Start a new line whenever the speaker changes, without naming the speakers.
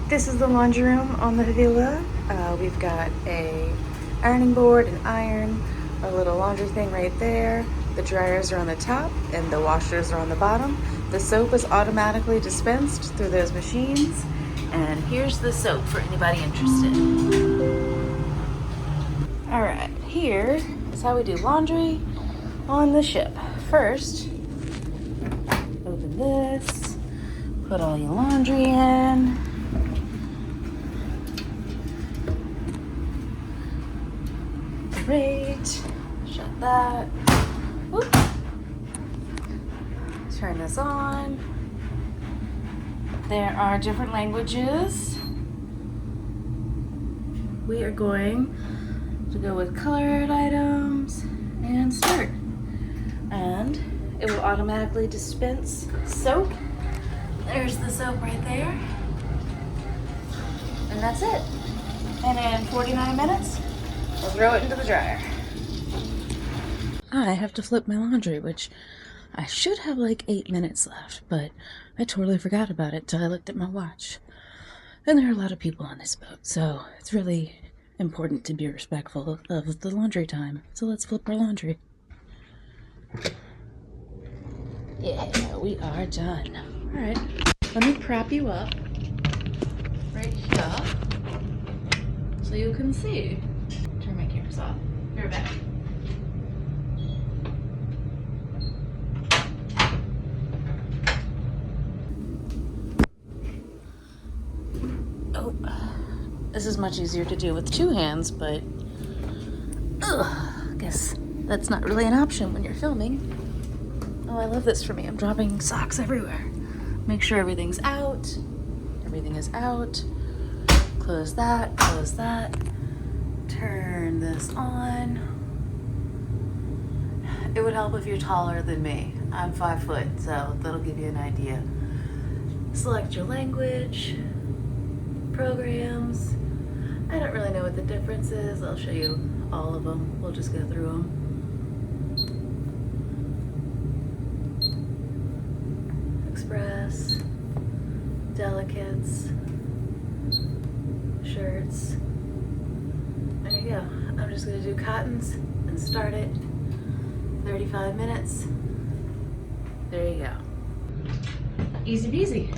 This is the laundry room on the Havila. We've got a ironing board, an iron, a little laundry thing right there. The dryers are on the top and the washers are on the bottom. The soap is automatically dispensed through those machines. And here's the soap for anybody interested. All right, here is how we do laundry on the ship. First, open this, put all your laundry in. Great. Shut that. Whoop. Turn this on. There are different languages. We are going to go with colored items and start. And it will automatically dispense soap. There's the soap right there. And that's it. And in 49 minutes, we'll throw it into the dryer. I have to flip my laundry, which I should have like 8 minutes left, but I totally forgot about it till I looked at my watch. And there are a lot of people on this boat, so it's really important to be respectful of the laundry time. So let's flip our laundry. Yeah, we are done. All right, let me prop you up right here so you can see. Turn my cameras off. You're back. Oh, this is much easier to do with two hands, but I guess that's not really an option when you're filming. Oh, I love this for me. I'm dropping socks everywhere. Make sure everything's out. Everything is out. Close that, close that. Turn this on. It would help if you're taller than me. I'm 5 foot, so that'll give you an idea. Select your language, programs. I don't really know what the difference is. I'll show you all of them. We'll just go through them. Express, delicates, shirts. There you go. I'm just gonna do cottons and start it. 35 minutes. There you go. Easy peasy.